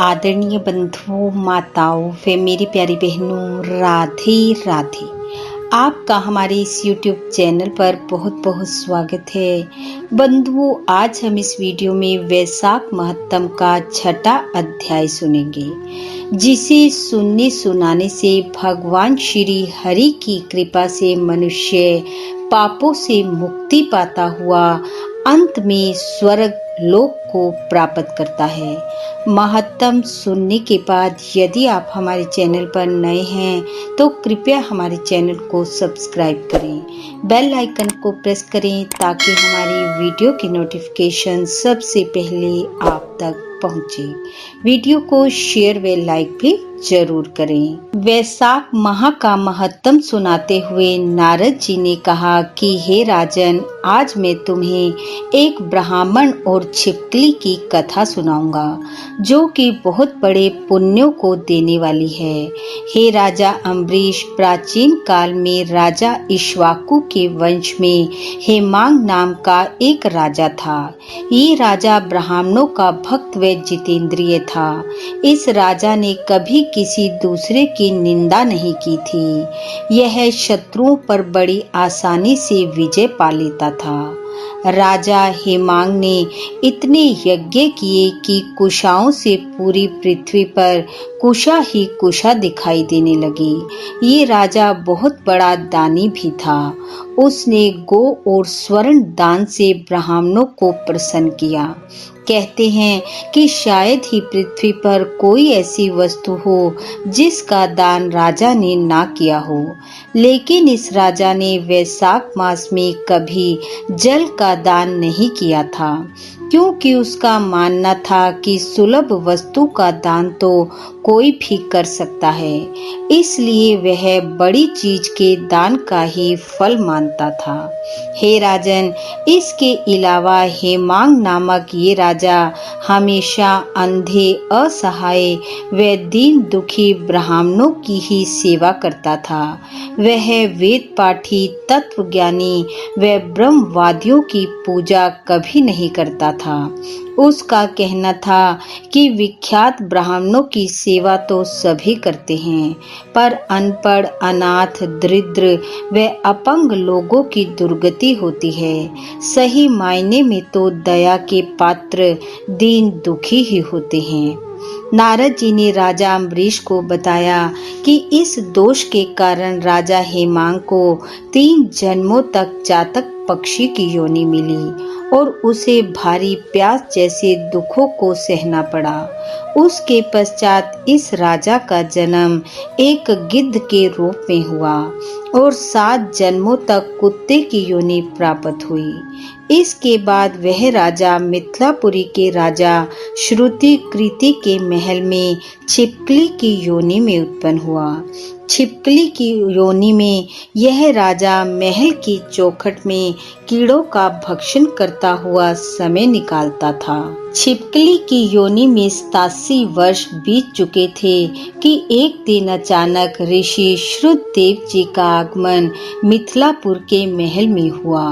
आदरणीय बंधुओं, माताओं व मेरी प्यारी बहनों, राधे राधे। आपका हमारे इस YouTube चैनल पर बहुत बहुत स्वागत है। बंधुओं, आज हम इस वीडियो में वैशाख महत्तम का 6वां अध्याय सुनेंगे, जिसे सुनने सुनाने से भगवान श्री हरि की कृपा से मनुष्य पापों से मुक्ति पाता हुआ अंत में स्वर्ग लोक को प्राप्त करता है। महत्तम सुनने के बाद यदि आप हमारे चैनल पर नए हैं तो कृपया हमारे चैनल को सब्सक्राइब करें, बेल आइकन को प्रेस करें ताकि हमारी वीडियो की नोटिफिकेशन सबसे पहले आप तक पहुंचे। वीडियो को शेयर व लाइक भी जरूर करें। वैशाख माह का महत्तम सुनाते हुए नारद जी ने कहा कि हे राजन, आज मैं तुम्हें एक ब्राह्मण और छिपकली की कथा सुनाऊंगा जो कि बहुत बड़े पुण्यों को देने वाली है। हे राजा अम्बरीश, प्राचीन काल में राजा इक्ष्वाकु के वंश में हेमांग नाम का एक राजा था। ये राजा ब्राह्मणों का भक्त व जितेंद्रिय था। इस राजा ने कभी किसी दूसरे की निंदा नहीं की थी। यह शत्रुओं पर बड़ी आसानी से विजय पा लेता था। राजा हेमांग ने इतने यज्ञ किए कि कुशाओं से पूरी पृथ्वी पर कुशा ही कुशा दिखाई देने लगी। ये राजा बहुत बड़ा दानी भी था। उसने गो और स्वर्ण दान से ब्राह्मणों को प्रसन्न किया। कहते हैं कि शायद ही पृथ्वी पर कोई ऐसी वस्तु हो जिसका दान राजा ने ना किया हो। लेकिन इस राजा ने वैशाख मास में कभी जल का दान नहीं किया था, क्योंकि उसका मानना था कि सुलभ वस्तु का दान तो कोई भी कर सकता है, इसलिए वह बड़ी चीज के दान का ही फल मानता था। हे राजन, इसके अलावा हेमांग नामक ये राजा हमेशा अंधे, असहाय व दीन दुखी ब्राह्मणों की ही सेवा करता था। वह वेद पाठी, तत्वज्ञानी व ब्रह्मवादियों की पूजा कभी नहीं करता था। उसका कहना था कि विख्यात ब्राह्मणों की सेवा तो सभी करते हैं, पर अनपढ़, अनाथ, दरिद्र व अपंग लोगों की दुर्गति होती है। सही मायने में तो दया के पात्र दीन दुखी ही होते हैं। नारद जी ने राजा अम्बरीश को बताया कि इस दोष के कारण राजा हेमांग को 3 जन्मों तक चातक पक्षी की योनि मिली और उसे भारी प्यास जैसे दुखों को सहना पड़ा। उसके पश्चात इस राजा का जन्म एक गिद्ध के रूप में हुआ और 7 जन्मों तक कुत्ते की योनि प्राप्त हुई। इसके बाद वह राजा मिथिलापुरी के राजा श्रुति कृति के महल में छिपकली की योनि में उत्पन्न हुआ। छिपकली की योनि में यह राजा महल की चौखट में कीड़ों का भक्षण करता हुआ समय निकालता था। छिपकली की योनि में 87 वर्ष बीत चुके थे कि एक दिन अचानक ऋषि श्रुतदेव जी का आगमन मिथिलापुर के महल में हुआ।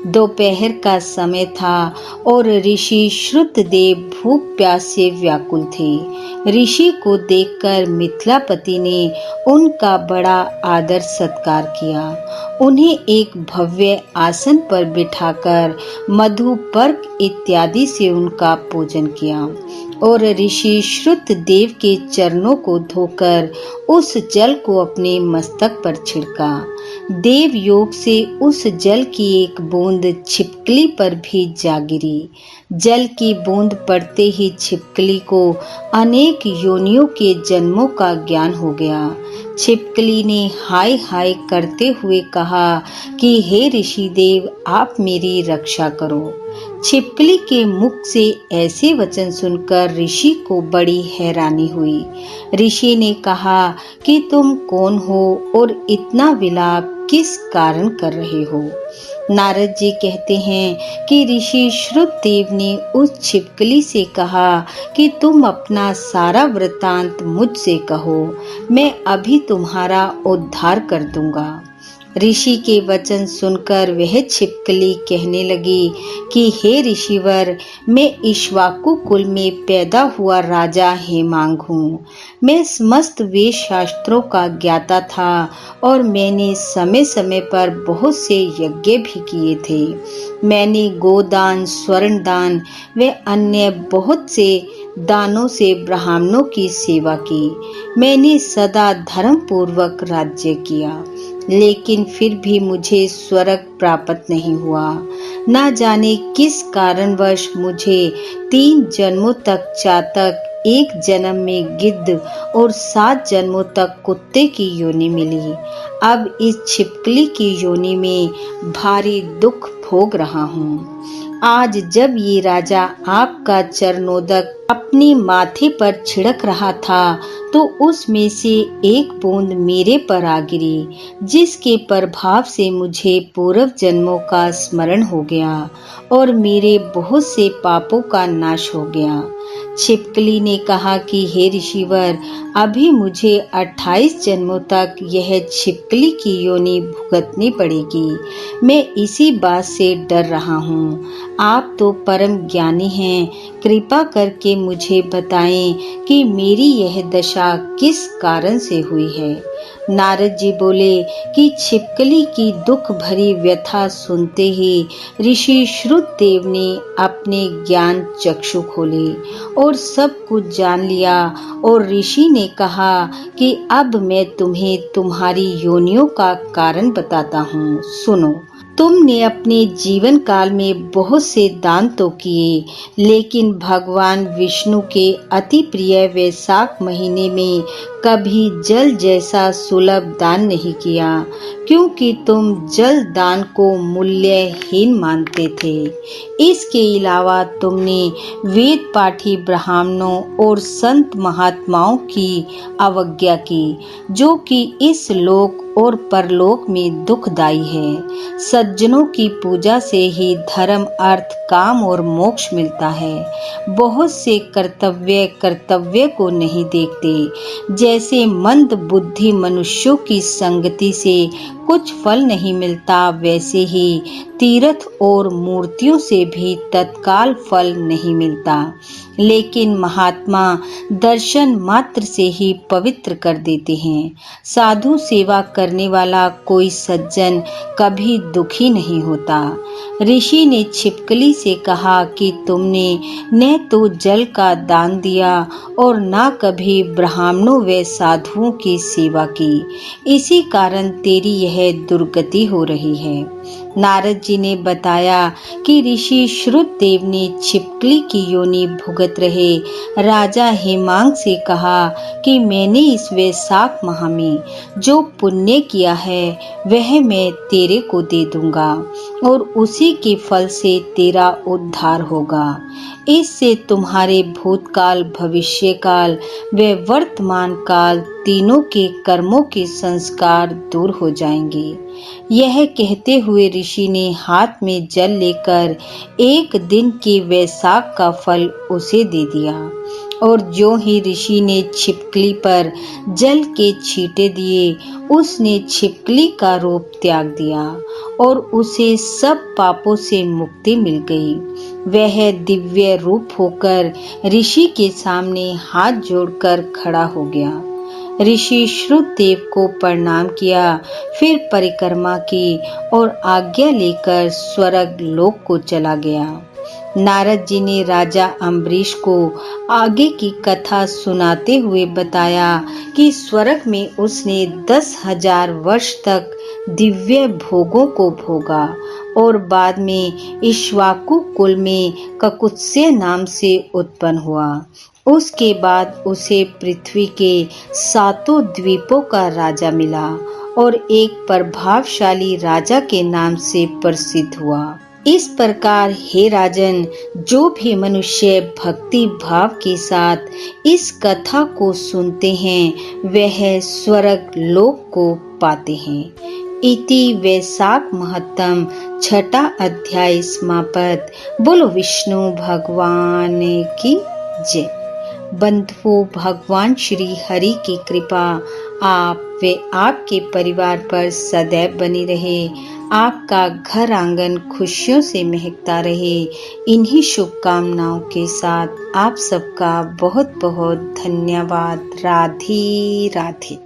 दोपहर का समय था और ऋषि श्रुतदेव भूख प्यास से व्याकुल थे। ऋषि को देखकर मिथिलापति ने उनका बड़ा आदर सत्कार किया। उन्हें एक भव्य आसन पर बिठाकर मधु, पर्क इत्यादि से उनका पूजन किया और ऋषि श्रुतदेव के चरणों को धोकर उस जल को अपने मस्तक पर छिड़का। देव योग से उस जल की एक बूंद छिपकली पर भी जा गिरी। जल की बूंद पड़ते ही छिपकली को अनेक योनियों के जन्मों का ज्ञान हो गया। छिपकली ने हाय हाय करते हुए कहा कि हे ऋषि देव, आप मेरी रक्षा करो। छिपकली के मुख से ऐसे वचन सुनकर ऋषि को बड़ी हैरानी हुई। ऋषि ने कहा कि तुम कौन हो और इतना विलाप किस कारण कर रहे हो? नारद जी कहते हैं कि ऋषि श्रुतदेव ने उस छिपकली से कहा कि तुम अपना सारा वृतांत मुझसे कहो, मैं अभी तुम्हारा उद्धार कर दूंगा। ऋषि के वचन सुनकर वह छिपकली कहने लगी कि हे ऋषिवर, मैं इक्ष्वाकु कुल में पैदा हुआ राजा हेमांग हूँ। मैं समस्त वेद शास्त्रों का ज्ञाता था और मैंने समय समय पर बहुत से यज्ञ भी किए थे। मैंने गोदान, स्वर्ण दान व अन्य बहुत से दानों से ब्राह्मणों की सेवा की। मैंने सदा धर्म पूर्वक राज्य किया, लेकिन फिर भी मुझे स्वर्ग प्राप्त नहीं हुआ। न जाने किस कारणवश मुझे 3 जन्मों तक चातक, 1 जन्म में गिद्ध और 7 जन्मों तक कुत्ते की योनि मिली। अब इस छिपकली की योनि में भारी दुख भोग रहा हूँ। आज जब ये राजा आपका चरणोदक अपनी माथे पर छिड़क रहा था तो उसमें से एक बूंद मेरे पर आ गिरी, जिसके प्रभाव से मुझे पूर्व जन्मों का स्मरण हो गया और मेरे बहुत से पापों का नाश हो गया। छिपकली ने कहा कि हे ऋषिवर, अभी मुझे 28 जन्मों तक यह छिपकली की योनि भुगतनी पड़ेगी। मैं इसी बात से डर रहा हूँ। आप तो परम ज्ञानी हैं, कृपा करके मुझे बताएं कि मेरी यह दशा किस कारण से हुई है। नारद जी बोले कि छिपकली की दुख भरी व्यथा सुनते ही ऋषि श्रुतदेव ने अपने ज्ञान चक्षु खोले और सब कुछ जान लिया। और ऋषि ने कहा कि अब मैं तुम्हें तुम्हारी योनियों का कारण बताता हूँ, सुनो। तुमने अपने जीवन काल में बहुत से दान तो किए, लेकिन भगवान विष्णु के अति प्रिय वैशाख महीने में कभी जल जैसा सुलभ दान नहीं किया, क्योंकि तुम जल दान को मूल्यहीन मानते थे। इसके अलावा तुमने वेद पाठी ब्राह्मणों और संत महात्माओं की अवज्ञा की, जो कि इस लोक और परलोक में दुखदायी है। सज्जनों की पूजा से ही धर्म, अर्थ, काम और मोक्ष मिलता है। बहुत से कर्तव्य को नहीं देखते। जैसे मंद बुद्धि मनुष्यों की संगति से कुछ फल नहीं मिलता, वैसे ही तीर्थ और मूर्तियों से भी तत्काल फल नहीं मिलता। लेकिन महात्मा दर्शन मात्र से ही पवित्र कर देते हैं। साधु सेवा करने वाला कोई सज्जन कभी दुखी नहीं होता। ऋषि ने छिपकली से कहा कि तुमने न तो जल का दान दिया और न कभी ब्राह्मणों व साधुओं की सेवा की, इसी कारण तेरी यह दुर्गति हो रही है। नारद जी ने बताया कि ऋषि श्रुतदेव ने छिपकली की योनि भुगत रहे राजा हेमांग से कहा कि मैंने इस वैशाख माह में जो पुण्य किया है वह मैं तेरे को दे दूंगा और उसी के फल से तेरा उद्धार होगा। इससे तुम्हारे भूतकाल, भविष्यकाल व वर्तमान काल तीनों के कर्मों के संस्कार दूर हो जाएंगे। यह कहते हुए ऋषि ने हाथ में जल लेकर 1 दिन के वैशाख का फल उसे दे दिया। और जो ही ऋषि ने छिपकली पर जल के छींटे दिए, उसने छिपकली का रूप त्याग दिया और उसे सब पापों से मुक्ति मिल गई। वह दिव्य रूप होकर ऋषि के सामने हाथ जोड़कर खड़ा हो गया। ऋषि श्रुतदेव को प्रणाम किया, फिर परिक्रमा की और आज्ञा लेकर स्वर्ग लोक को चला गया। नारद जी ने राजा अम्बरीश को आगे की कथा सुनाते हुए बताया कि स्वर्ग में उसने 10,000 वर्ष तक दिव्य भोगों को भोगा और बाद में इक्ष्वाकु कुल में ककुत्स्य नाम से उत्पन्न हुआ। उसके बाद उसे पृथ्वी के 7 द्वीपों का राजा मिला और एक प्रभावशाली राजा के नाम से प्रसिद्ध हुआ। इस प्रकार हे राजन, जो भी मनुष्य भक्ति भाव के साथ इस कथा को सुनते हैं वह स्वर्ग लोक को पाते हैं। इति वैशाख महत्तम 6ठा अध्याय समाप्त। बोलो विष्णु भगवान की जय। बंधुओं, भगवान श्री हरि की कृपा आप वे आपके परिवार पर सदैव बनी रहे। आपका घर आंगन खुशियों से महकता रहे। इन्हीं शुभकामनाओं के साथ आप सबका बहुत बहुत धन्यवाद। राधे राधे।